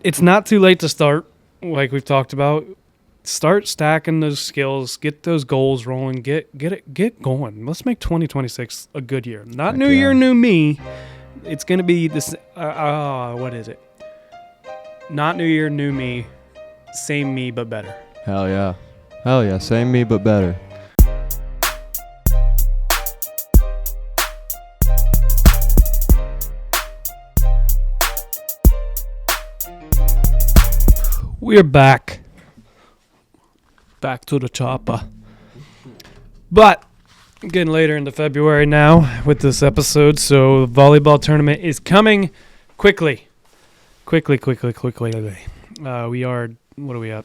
it's not too late to start, like we've talked about. Start stacking those skills, get those goals rolling, get going. Let's make 2026 a good year. Not new year, new me. It's going to be this, what is it? Not new year, new me. Same me, but better. Hell yeah. Hell yeah. Same me, but better. We're back. Back to the chopper. But getting later into February now with this episode, so the volleyball tournament is coming quickly. Quickly. We are, what are we at?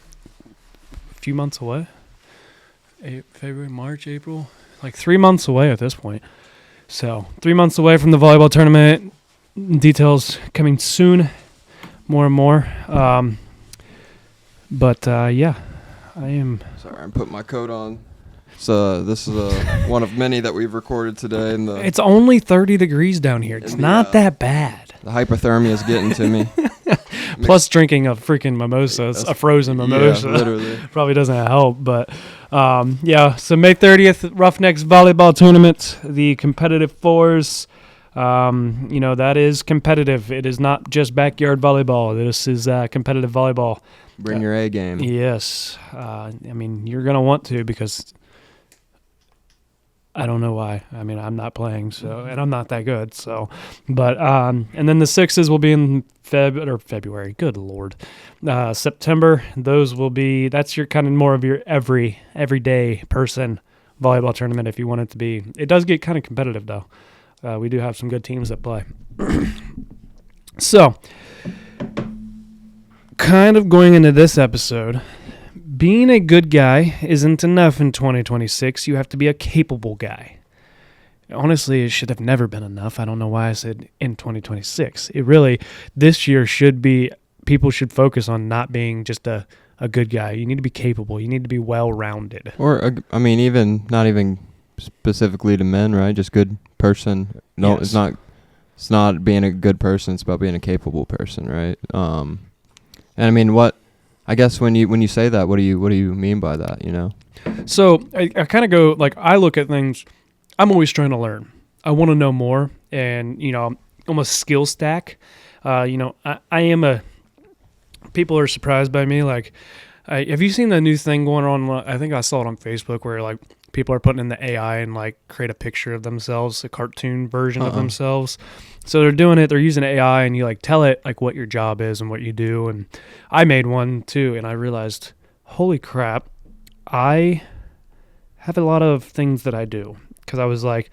A few months away? February, March, April? Like 3 months away at this point. So 3 months away from the volleyball tournament. Details coming soon. More and more. Yeah. I am. Sorry, I'm putting my coat on. So this is one of many that we've recorded today. It's only 30 degrees down here. It's not that bad. The hypothermia is getting to me. Plus drinking a freaking mimosa, a frozen mimosa. Yeah, literally. Probably doesn't help. But so May 30th, Roughnecks Volleyball Tournament, the competitive fours. That is competitive. It is not just backyard volleyball. This is competitive volleyball. Bring your A game. Yes. You're going to want to because I don't know why. I'm not playing, and I'm not that good. So, but and then the sixes will be in February. Good Lord. September, those will be, that's your kind of more of your everyday person volleyball tournament if you want it to be. It does get kind of competitive though. We do have some good teams that play. So, kind of going into this episode, being a good guy isn't enough in 2026. You have to be a capable guy. Honestly, it should have never been enough. I don't know why I said in 2026. This year should be, people should focus on not being just a good guy. You need to be capable. You need to be well-rounded. Or, not even specifically to men, right? Just good person. No, yes. It's not being a good person. It's about being a capable person, right? I guess when you say that, what do you mean by that, you know? So I kind of go, like, I look at things, I'm always trying to learn. I want to know more, and, I'm a skill stack. People are surprised by me. Like, have you seen the new thing going on? I think I saw it on Facebook where, like, people are putting in the AI and, like, create a picture of themselves, a cartoon version of themselves. So they're doing it. They're using AI, and you, like, tell it, like, what your job is and what you do. And I made one, too, and I realized, holy crap, I have a lot of things that I do. Because I was like,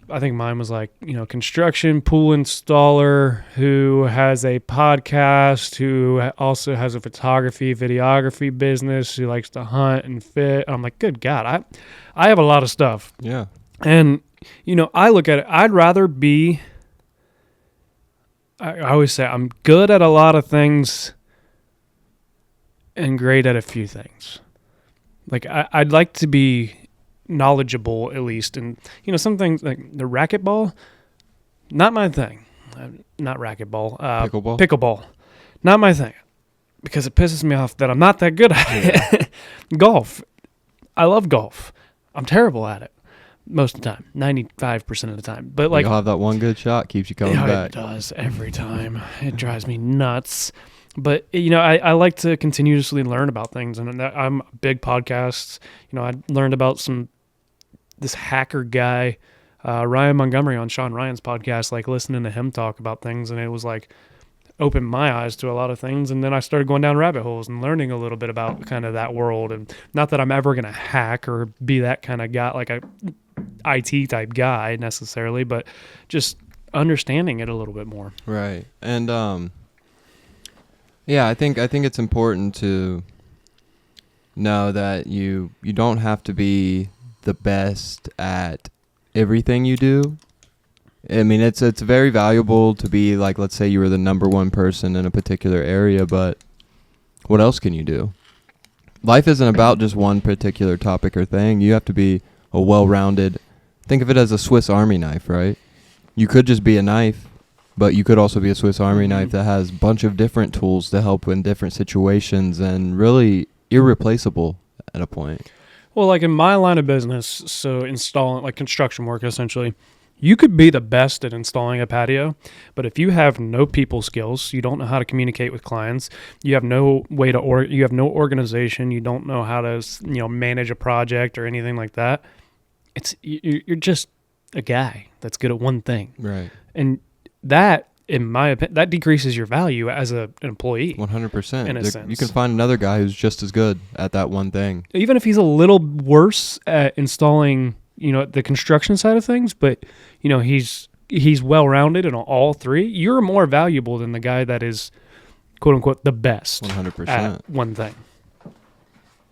I think mine was like, construction pool installer who has a podcast, who also has a photography, videography business, who likes to hunt and fit. I'm like, good God, I have a lot of stuff. Yeah. And, I look at it, I'd rather be, I always say I'm good at a lot of things and great at a few things. Like, I'd like to be knowledgeable at least, and some things like the racquetball, not my thing. Not racquetball, pickleball, not my thing, because it pisses me off that I'm not that good at it. Golf, I love golf. I'm terrible at it most of the time, 95% of the time. But like, you'll have that one good shot, keeps you coming back. It does every time. It drives me nuts. But, I like to continuously learn about things, and I'm a big podcast. I learned about this hacker guy, Ryan Montgomery, on Sean Ryan's podcast, like listening to him talk about things, and it was like opened my eyes to a lot of things. And then I started going down rabbit holes and learning a little bit about kind of that world. And not that I'm ever going to hack or be that kind of guy, like a IT type guy necessarily, but just understanding it a little bit more. Right. And I think it's important to know that you don't have to be the best at everything you do. It's very valuable to be, like, let's say you were the number one person in a particular area, but what else can you do? Life isn't about just one particular topic or thing. You have to be a well-rounded, think of it as a Swiss Army knife, right? You could just be a knife, but you could also be a Swiss Army knife that has a bunch of different tools to help in different situations and really irreplaceable at a point. Well, like in my line of business, so installing like construction work, essentially, you could be the best at installing a patio, but if you have no people skills, you don't know how to communicate with clients, you have no way to you have no organization, you don't know how to, manage a project or anything like that. You're just a guy that's good at one thing. Right. And that, in my opinion, that decreases your value as an employee. 100%. In a sense. You can find another guy who's just as good at that one thing. Even if he's a little worse at installing, the construction side of things, but he's well-rounded in all three, you're more valuable than the guy that is, quote-unquote, the best 100%. at one thing.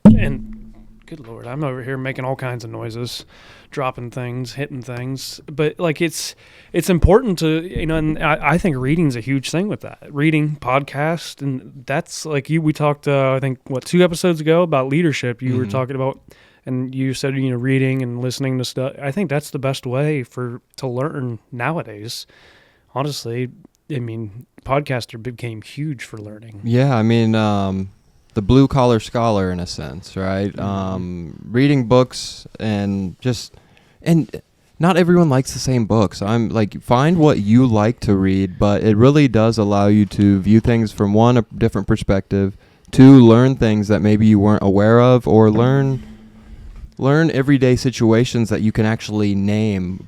And good Lord, I'm over here making all kinds of noises, dropping things, hitting things. But, like, it's important to, and I think reading's a huge thing with that. Reading, podcast, and that's, like, we talked, I think, 2 episodes ago about leadership. You were talking about, and you said, reading and listening to stuff. I think that's the best way to learn nowadays. Honestly, I mean, podcaster became huge for learning. Yeah, I mean, the blue-collar scholar in a sense, right? Reading books and not everyone likes the same books. I'm like, find what you like to read, but it really does allow you to view things from one, a different perspective, two, learn things that maybe you weren't aware of, or learn everyday situations that you can actually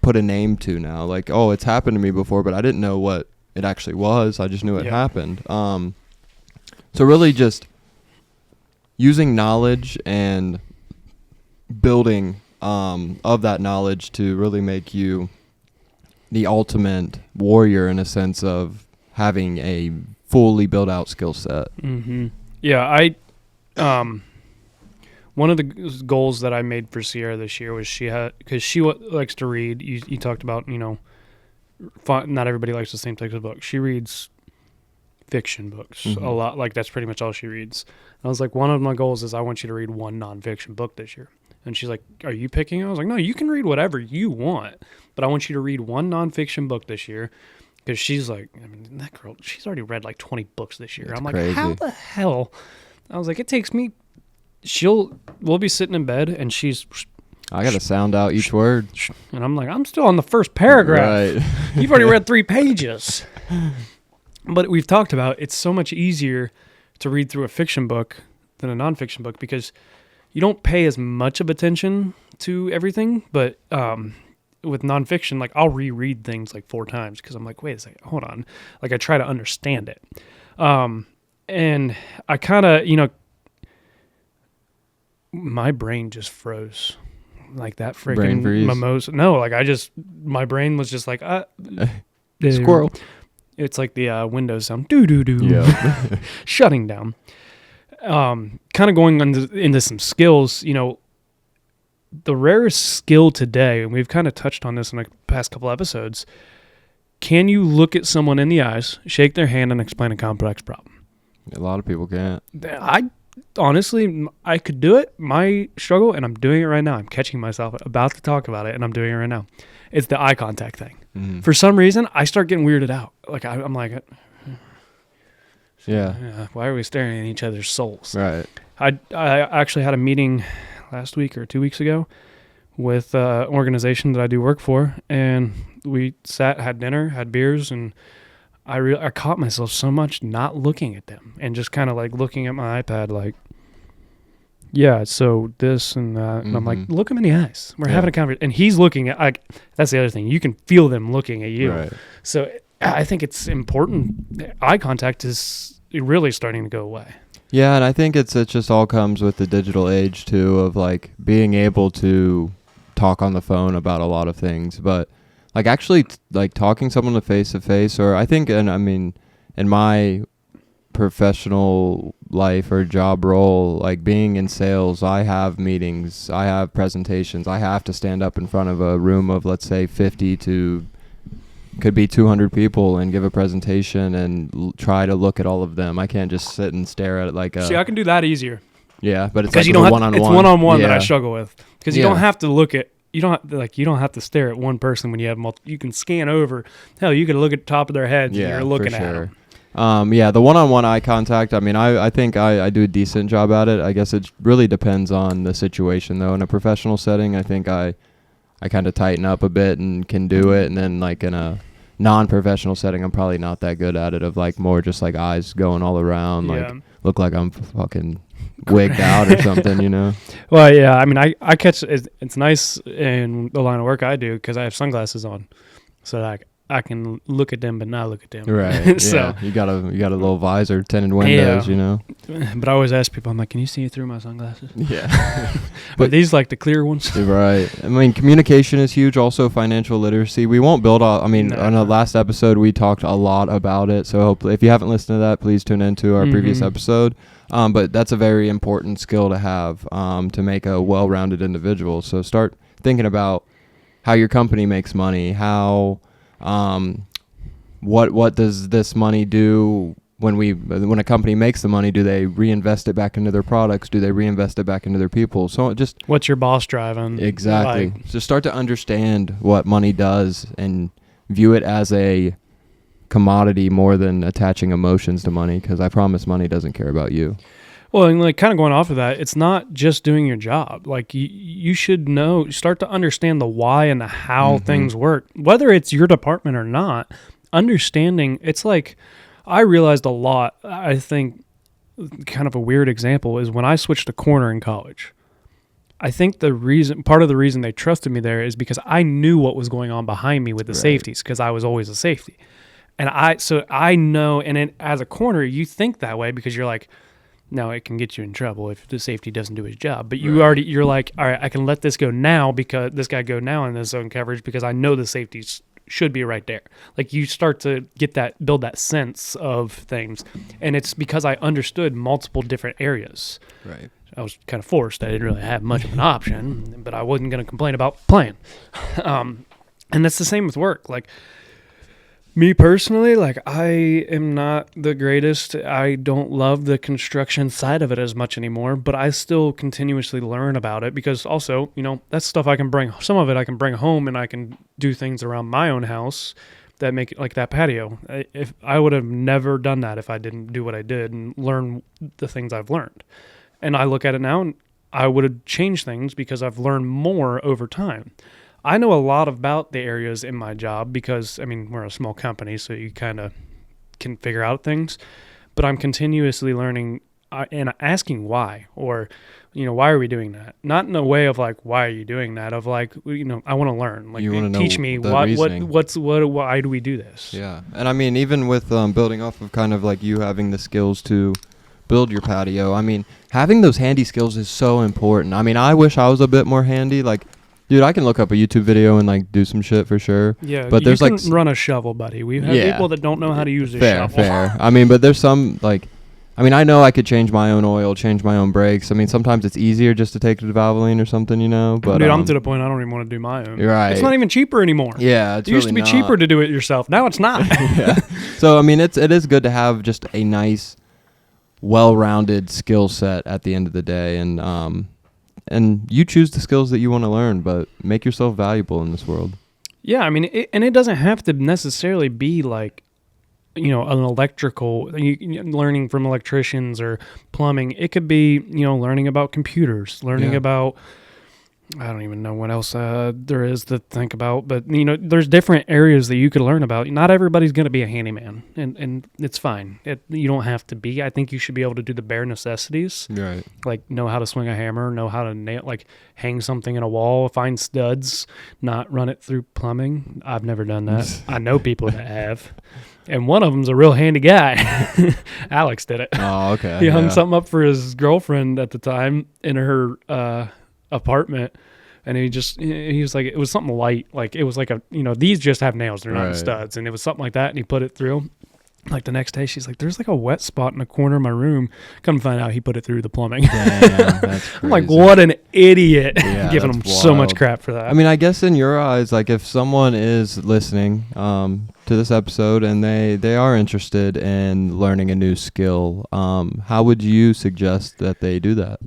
put a name to now. Like, oh, it's happened to me before, but I didn't know what it actually was. I just knew it happened. So really just using knowledge and building of that knowledge to really make you the ultimate warrior in a sense of having a fully built out skill set. Mm-hmm. Yeah, one of the goals that I made for Sierra this year was because she likes to read. You talked about, not everybody likes the same types of books. She reads fiction books a lot. Like, that's pretty much all she reads. And I was like, one of my goals is I want you to read one nonfiction book this year. And she's like, are you picking? I was like, no, you can read whatever you want, but I want you to read one nonfiction book this year. Because she's like, I mean, that girl, she's already read like 20 books this year. That's I'm like, crazy. How the hell? I was like, it takes me, we'll be sitting in bed and I got to sound out each word. And I'm like, I'm still on the first paragraph. Right. You've already read 3 pages. But we've talked about it's so much easier to read through a fiction book than a nonfiction book because you don't pay as much of attention to everything. But with nonfiction, like, I'll reread things like 4 times because I'm like, wait a second, hold on. Like, I try to understand it. And I kind of, my brain just froze. Like that freaking mimosa. No, like my brain was just like, squirrel. It's like the Windows sound, doo-doo-doo, Yeah. shutting down. Kind of going into some skills, the rarest skill today, and we've kind of touched on this in the past couple episodes, can you look at someone in the eyes, shake their hand, and explain a complex problem? A lot of people can't. Honestly, I could do it. My struggle, and I'm doing it right now. I'm catching myself about to talk about it, and I'm doing it right now. It's the eye contact thing. Mm-hmm. For some reason, I start getting weirded out. Like, I'm like, yeah. Why are we staring at each other's souls? Right. I actually had a meeting last week or 2 weeks ago with an organization that I do work for, and we sat, had dinner, had beers, and I caught myself so much not looking at them and just kind of like looking at my iPad like, yeah, so this and that. And I'm like, look him in the eyes. We're having a conversation. And he's looking at, that's the other thing. You can feel them looking at you. Right. So I think it's important. Eye contact is really starting to go away. Yeah, and I think it just all comes with the digital age, too, of like being able to talk on the phone about a lot of things. But like actually like talking someone face to face, or I think, and I mean, in my professional life or job role, like being in sales, I have meetings, I have presentations, I have to stand up in front of a room of, let's say, 50 to could be 200 people and give a presentation and try to look at all of them. I can't just sit and stare at it like a... See, I can do that easier. Yeah, but it's like one-on-one. It's one-on-one that I struggle with. Because you don't have to look at you don't have to stare at one person when you have multiple. You can scan over. Hell, you can look at the top of their heads and you're looking at them. The one-on-one eye contact, I mean, I think I do a decent job at it. I guess it really depends on the situation, though. In a professional setting, I think I kind of tighten up a bit and can do it. And then, like, in a non-professional setting, I'm probably not that good at it, of, like, more just, like, eyes going all around, like, look like I'm fucking wigged out or something, you know? Well, yeah, I mean, I catch it's nice in the line of work I do because I have sunglasses on. So, like, I can look at them but not look at them. Right. So yeah. You got a little visor, tinted windows, you know. But I always ask people, I'm like, can you see through my sunglasses? Yeah. But these like the clear ones? Right. I mean, communication is huge. Also, financial literacy. We won't build on. I mean, on the last episode, we talked a lot about it. So hopefully, if you haven't listened to that, please tune into our previous episode. But that's a very important skill to have to make a well-rounded individual. So start thinking about how your company makes money, how what does this money do when a company makes the money? Do they reinvest it back into their products? Do they reinvest it back into their people? So just what's your boss driving? Exactly. So start to understand what money does and view it as a commodity more than attaching emotions to money, because I promise money doesn't care about you. Well, and like kind of going off of that, it's not just doing your job. Like you should start to understand the why and the how things work, whether it's your department or not. Understanding, it's like I realized a lot. I think kind of a weird example is when I switched a corner in college. I think part of the reason they trusted me there is because I knew what was going on behind me with the safeties, because I was always a safety. And I know, and as a corner, you think that way because you're like, no, it can get you in trouble if the safety doesn't do his job. But you're like, all right, I can let this go now because this guy go now in this zone coverage because I know the safeties should be right there. Like you start to build that sense of things. And it's because I understood multiple different areas. Right. I was kind of forced. I didn't really have much of an option, but I wasn't going to complain about playing. And that's the same with work. Like, me personally, like I am not the greatest. I don't love the construction side of it as much anymore, but I still continuously learn about it because also, that's stuff some of it I can bring home and I can do things around my own house that make it like that patio. If I would have never done that if I didn't do what I did and learn the things I've learned. And I look at it now and I would have changed things because I've learned more over time. I know a lot about the areas in my job because, I mean, we're a small company, so you kind of can figure out things. But I'm continuously learning and asking why, or, why are we doing that? Not in a way of like, why are you doing that? Of like, I want to learn. Like, teach me why do we do this? Yeah, and I mean, even with building off of kind of like you having the skills to build your patio. I mean, having those handy skills is so important. I mean, I wish I was a bit more handy. Like, dude, I can look up a YouTube video and like do some shit for sure. Yeah, but there's you can run a shovel, buddy. We've had people that don't know how to use a shovel. Fair. I mean, but there's some I know I could change my own oil, change my own brakes. I mean, sometimes it's easier just to take it to Valvoline or something, But dude, I'm to the point I don't even want to do my own. Right. It's not even cheaper anymore. Yeah, it used to be cheaper to do it yourself. Now it's not. Yeah. So I mean, it is good to have just a nice, well-rounded skill set at the end of the day, and you choose the skills that you want to learn, but make yourself valuable in this world. Yeah, I mean, it doesn't have to necessarily be like, an electrical, learning from electricians or plumbing. It could be, learning about computers, learning about, I don't even know what else there is to think about, but, there's different areas that you could learn about. Not everybody's going to be a handyman, and it's fine. You don't have to be. I think you should be able to do the bare necessities. Right. Like know how to swing a hammer, know how to nail, like hang something in a wall, find studs, not run it through plumbing. I've never done that. I know people that have. And one of them's a real handy guy. Alex did it. Oh, okay. He hung something up for his girlfriend at the time in her apartment. And he was like, it was something light. Like, it was like these just have nails. They're not studs. And it was something like that. And he put it through. Like, the next day, she's like, there's like a wet spot in the corner of my room. Come find out he put it through the plumbing. Damn, that's crazy. I'm like, what an idiot. Yeah, giving him so much crap for that. I mean, I guess in your eyes, like, if someone is listening to this episode and they are interested in learning a new skill, how would you suggest that they do that?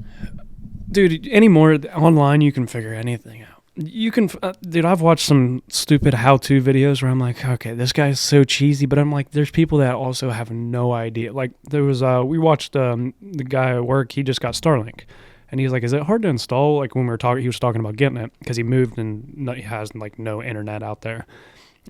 Dude, anymore online, you can figure anything out. You can, dude. I've watched some stupid how-to videos where I'm like, okay, this guy's so cheesy, but I'm like, there's people that also have no idea. Like there was, we watched the guy at work. He just got Starlink, and he's like, is it hard to install? Like when we were talking, he was talking about getting it because he moved and he has like no internet out there,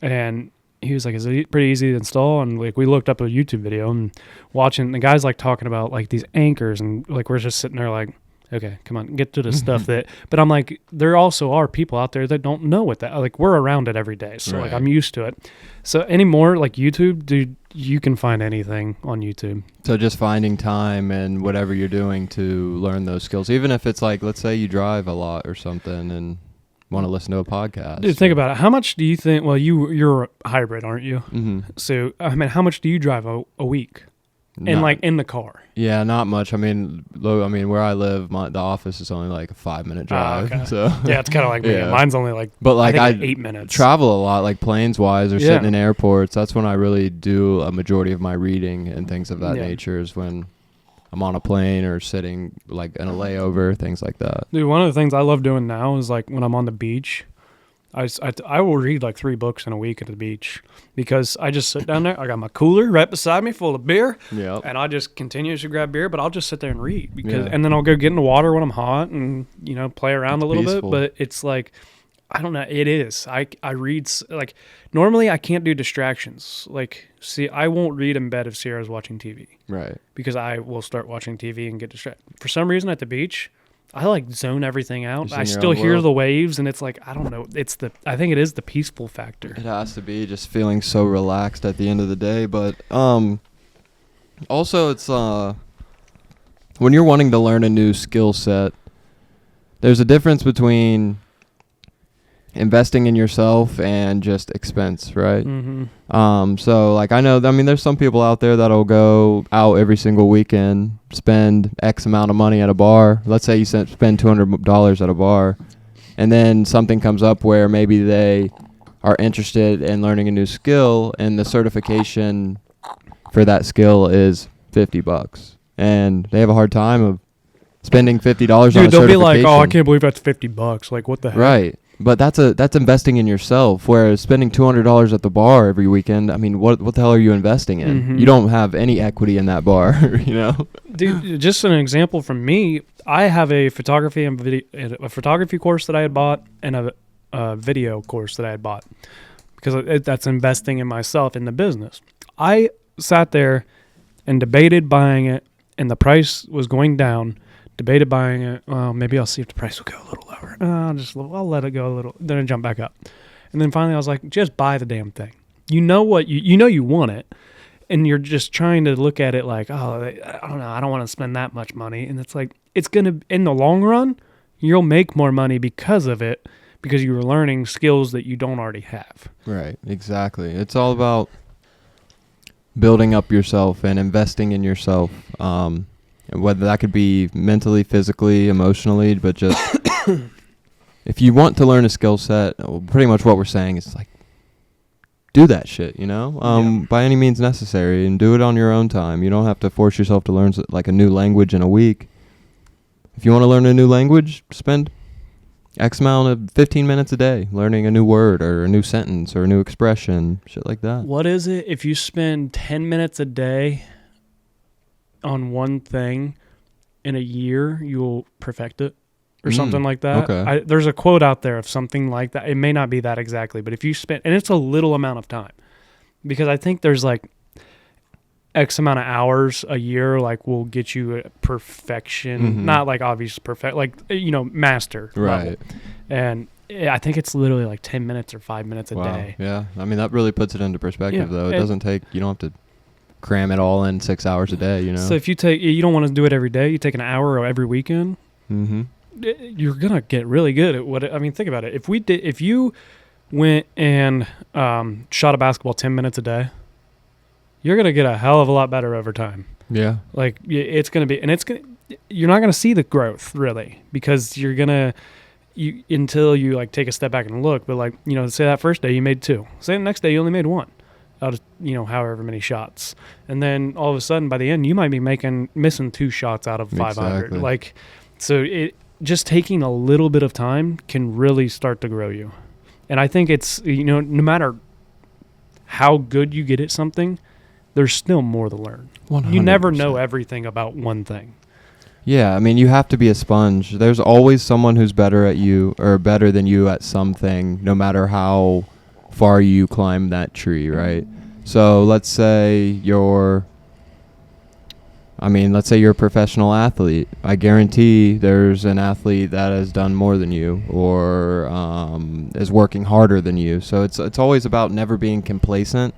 and he was like, is it pretty easy to install? And like we looked up a YouTube video and watching the guys like talking about like these anchors, and like we're just sitting there like, okay, come on, get to the stuff that. But I'm like, there also are people out there that don't know what that. Like we're around it every day, so like I'm used to it. So anymore, like YouTube, dude, you can find anything on YouTube. So just finding time and whatever you're doing to learn those skills, even if it's like, let's say you drive a lot or something and want to listen to a podcast. Dude, think about it. How much do you think? Well, you're a hybrid, aren't you? Mm-hmm. So I mean, how much do you drive a week? And like in the car? Yeah, not much. I mean, where I live, the office is only like a 5-minute drive. Okay. So yeah, it's kind of like me. Mine's only like, but like I think 8 minutes. Travel a lot, like planes wise, or sitting in airports. That's when I really do a majority of my reading and things of that nature. Is when I'm on a plane or sitting like in a layover, things like that. Dude, one of the things I love doing now is like when I'm on the beach, I will read like 3 books in a week at the beach because I just sit down there. I got my cooler right beside me full of beer, and I just continuously grab beer, but I'll just sit there and read and then I'll go get in the water when I'm hot and, play around a little bit. But it's like, I don't know. It is. I read like normally I can't do distractions. Like, see, I won't read in bed if Sierra's watching TV. Right. Because I will start watching TV and get distracted. For some reason at the beach, I like zone everything out. I still hear the waves, and it's like, I don't know. I think it is the peaceful factor. It has to be just feeling so relaxed at the end of the day. But also it's when you're wanting to learn a new skill set, there's a difference between investing in yourself and just expense, right? Mm-hmm. So like there's some people out there that'll go out every single weekend, spend X amount of money at a bar. Let's say you spend $200 at a bar, and then something comes up where maybe they are interested in learning a new skill, and the certification for that skill is $50, and they have a hard time of spending $50 on a certification. They'll be like, "Oh, I can't believe that's $50. Like, what the heck?" Right. But that's investing in yourself, whereas spending $200 at the bar every weekend, I mean, what the hell are you investing in? Mm-hmm. You don't have any equity in that bar, Dude, just an example from me, I have a photography course that I had bought and a video course that I had bought because that's investing in myself in the business. I sat there and debated buying it, and the price was going down. Debated buying it. Well, maybe I'll see if the price will go a little lower. I'll let it go a little. Then I jump back up, and then finally I was like, just buy the damn thing. You know what? You want it, and you're just trying to look at it like, oh, I don't know. I don't want to spend that much money, and it's like it's gonna in the long run, you'll make more money because of it because you were learning skills that you don't already have. Right. Exactly. It's all about building up yourself and investing in yourself. Whether that could be mentally, physically, emotionally, but just if you want to learn a skill set, pretty much what we're saying is like, do that shit, by any means necessary, and do it on your own time. You don't have to force yourself to learn like a new language in a week. If you want to learn a new language, spend X amount of 15 minutes a day learning a new word or a new sentence or a new expression, shit like that. What is it if you spend 10 minutes a day on one thing in a year, you'll perfect it or something like that. Okay. There's a quote out there of something like that. It may not be that exactly, but if you spend, and it's a little amount of time, because I think there's like X amount of hours a year, like will get you perfection, not like obvious perfect, like, master level. And I think it's literally like 10 minutes or 5 minutes a day. Yeah. I mean, that really puts it into perspective though. It doesn't take, you don't have to cram it all in 6 hours a day, So if you don't want to do it every day, you take an hour every weekend, you're going to get really good at what, think about it. If you went and shot a basketball 10 minutes a day, you're going to get a hell of a lot better over time. Yeah. Like it's going to be, and you're not going to see the growth really because until you like take a step back and look, but like, say that first day you made 2, say the next day you only made 1. Out of however many shots, and then all of a sudden by the end you might be missing 2 shots out of 500. Exactly. Like, so just taking a little bit of time can really start to grow you. And I think it's, no matter how good you get at something, there's still more to learn. 100%. You never know everything about one thing. Yeah, I mean, you have to be a sponge. There's always someone who's better at you or better than you at something, no matter how far you climb that tree, right? So let's say you're a professional athlete. I guarantee there's an athlete that has done more than you or is working harder than you. So it's always about never being complacent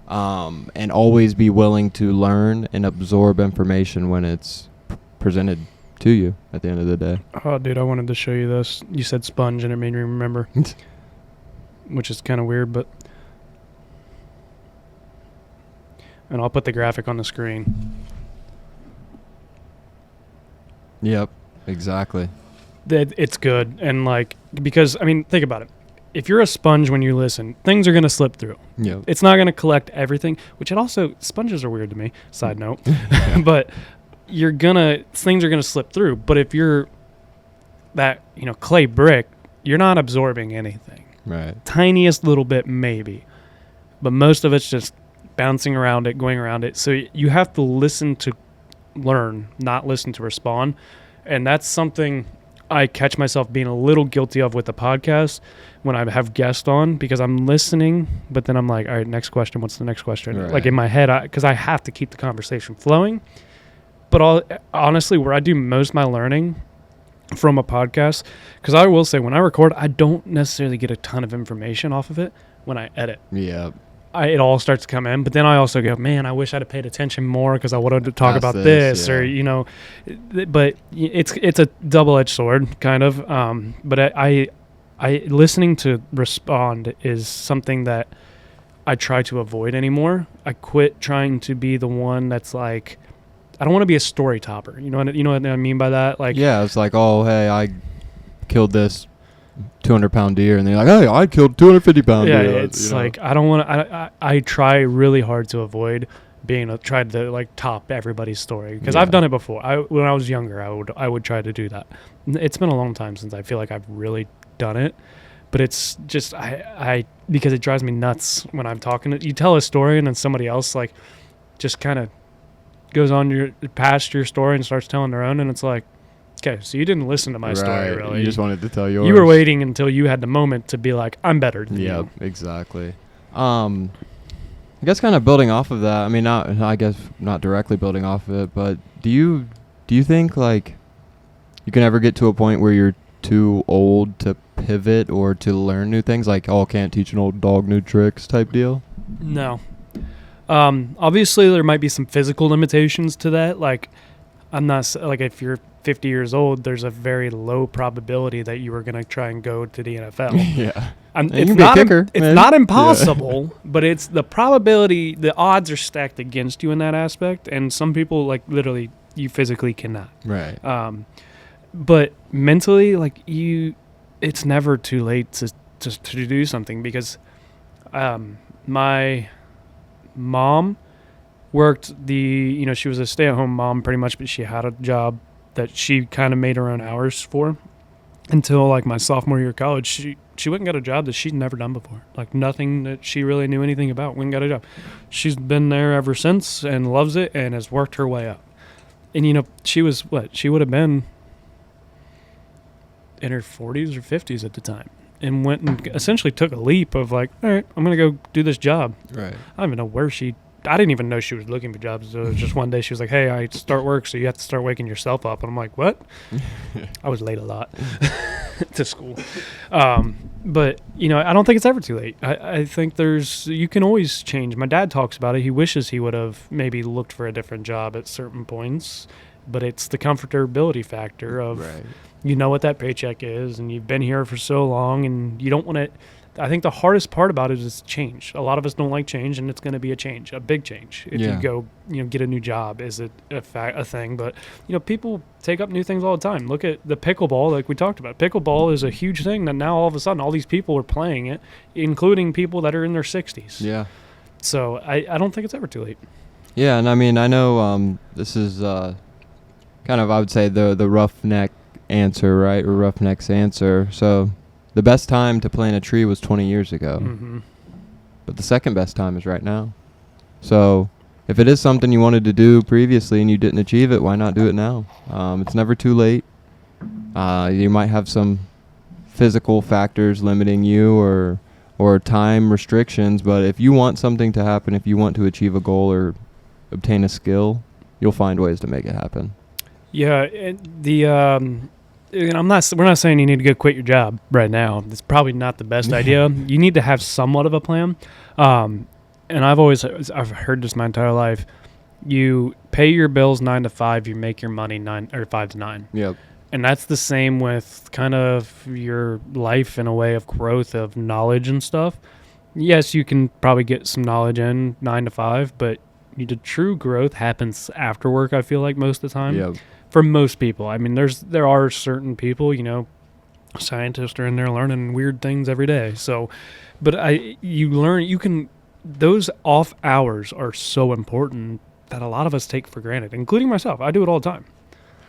and always be willing to learn and absorb information when it's presented to you at the end of the day. Oh, dude, I wanted to show you this. You said sponge, and it made me remember, which is kind of weird, but... And I'll put the graphic on the screen. Yep, exactly. It's good, and, because, think about it. If you're a sponge when you listen, things are going to slip through. Yep. It's not going to collect everything, which sponges are weird to me, side note. But... things are going to slip through. But if you're that, clay brick, you're not absorbing anything. Right. Tiniest little bit, maybe. But most of it's just bouncing around it, going around it. So you have to listen to learn, not listen to respond. And that's something I catch myself being a little guilty of with the podcast when I have guests on, because I'm listening, but then I'm like, all right, next question. What's the next question? Right. Like in my head, because I have to keep the conversation flowing. But honestly, where I do most of my learning from a podcast, because I will say when I record, I don't necessarily get a ton of information off of it when I edit. Yeah. It all starts to come in, but then I also go, man, I wish I'd have paid attention more because I wanted to talk about this, yeah. or, but it's a double-edged sword, kind of. But I listening to respond is something that I try to avoid anymore. I quit trying to be the one that's like, I don't want to be a story topper. You know what I mean by that? Like, yeah, it's like, oh, hey, I killed this 200-pound deer, and they're like, hey, I killed 250-pound deer. Yeah, it's like, I don't want to. I try really hard to avoid trying to top everybody's story, because I've done it before. When I was younger, I would try to do that. It's been a long time since I feel like I've really done it, but it's just I because it drives me nuts when I'm talking. You tell a story and then somebody else just kind of goes on past your story and starts telling their own, and it's like, okay, so you didn't listen to my story, really. You just wanted to tell yours. You were waiting until you had the moment to be like, I'm better than you. Yeah, exactly. I guess kind of building off of that, not directly building off of it, but do you think you can ever get to a point where you're too old to pivot or to learn new things, can't teach an old dog new tricks type deal? No. Obviously there might be some physical limitations to that. I'm not if you're 50 years old, there's a very low probability that you are going to try and go to the NFL. Yeah. It's not impossible, but it's the probability, the odds are stacked against you in that aspect. And some people literally you physically cannot. Right. But mentally, it's never too late to do something, because, my mom worked she was a stay-at-home mom pretty much, but she had a job that she kind of made her own hours for until my sophomore year of college. She went and got a job that she'd never done before, nothing that she really knew anything about. Went and got a job. She's been there ever since and loves it and has worked her way up. And she was she would have been in her 40s or 50s at the time, and went and essentially took a leap of all right, I'm going to go do this job. Right. I don't even know where I didn't even know she was looking for jobs. So it was just one day she was like, hey, I start work, so you have to start waking yourself up. And I'm like, what? I was late a lot to school. But, I don't think it's ever too late. I think you can always change. My dad talks about it. He wishes he would have maybe looked for a different job at certain points, but it's the comfortability factor of, right. You know what that paycheck is, and you've been here for so long, and you don't want to. I think the hardest part about it is change. A lot of us don't like change, and it's going to be a big change. If you go, get a new job, is it a thing? But, people take up new things all the time. Look at the pickleball, like we talked about. Pickleball is a huge thing that now all of a sudden all these people are playing it, including people that are in their 60s. Yeah. So I don't think it's ever too late. Yeah, and I know this is kind of, I would say, the roughneck answer, right? Or Roughneck's answer. So the best time to plant a tree was 20 years ago. Mm-hmm. But the second best time is right now. So if it is something you wanted to do previously and you didn't achieve it, why not do it now? It's never too late. You might have some physical factors limiting you or time restrictions, but if you want something to happen, if you want to achieve a goal or obtain a skill, you'll find ways to make it happen. Yeah, we're not saying you need to go quit your job right now. It's probably not the best idea. You need to have somewhat of a plan. And I've heard this my entire life. You pay your bills 9 to 5, you make your money 5 to 9. Yep. And that's the same with kind of your life in a way of growth of knowledge and stuff. Yes, you can probably get some knowledge in 9 to 5, but the true growth happens after work, I feel like, most of the time. Yep. For most people. I mean, there are certain people, scientists are in there learning weird things every day. So, but those off hours are so important that a lot of us take for granted, including myself. I do it all the time.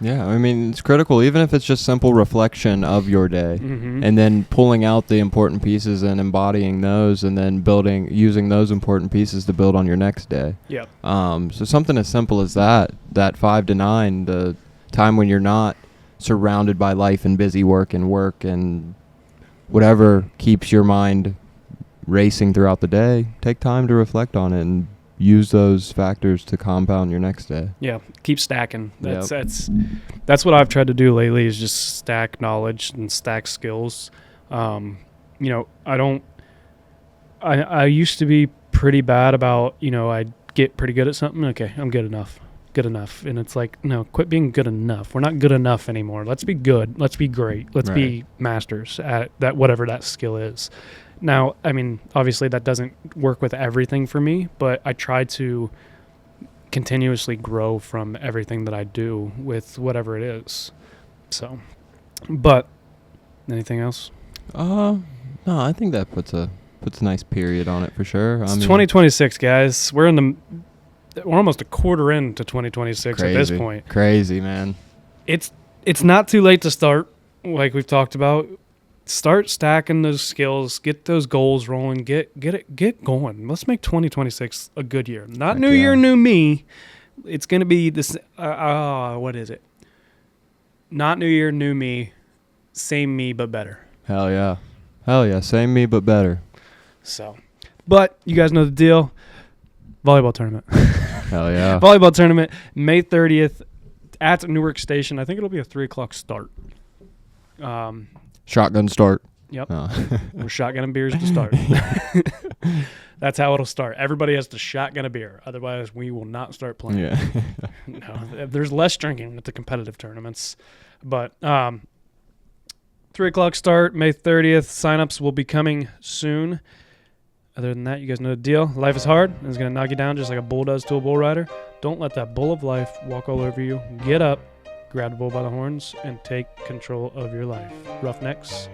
Yeah, I mean, it's critical, even if it's just simple reflection of your day, and then pulling out the important pieces and embodying those, and then using those important pieces to build on your next day. Yeah. So something as simple as that 5 to 9, the time when you're not surrounded by life and busy work and whatever keeps your mind racing throughout the day, take time to reflect on it and use those factors to compound your next day. Yeah, keep stacking. That's what I've tried to do lately, is just stack knowledge and stack skills. I used to be pretty bad about, I'd get pretty good at something. Okay, I'm good enough. And it's like, no, quit being good enough. We're not good enough anymore. Let's be good. Let's be great. Let's be masters at that, whatever that skill is. Now, I mean, obviously that doesn't work with everything for me, but I try to continuously grow from everything that I do with whatever it is. So, but anything else? No, I think that puts a nice period on it for sure. It's 2026, guys. We're almost a quarter into 2026 at this point. Crazy, man. It's not too late to start, like we've talked about. Start stacking those skills, get those goals rolling, get going. Let's make 2026 a good year. Not new year, new me. It's going to be this, what is it? Not new year, new me. Same me, but better. Hell yeah. Same me, but better. So, but you guys know the deal. Volleyball tournament. Hell yeah. Volleyball tournament, May 30th at Newark Station. I think it'll be a 3:00 start. Shotgun start. Yep. We're shotgunning beers to start. That's how it'll start. Everybody has to shotgun a beer. Otherwise, we will not start playing. Yeah. No, there's less drinking at the competitive tournaments. But 3:00 start, May 30th. Sign-ups will be coming soon. Other than that, you guys know the deal. Life is hard. It's going to knock you down just like a bull does to a bull rider. Don't let that bull of life walk all over you. Get up, grab the bull by the horns, and take control of your life. Roughnecks,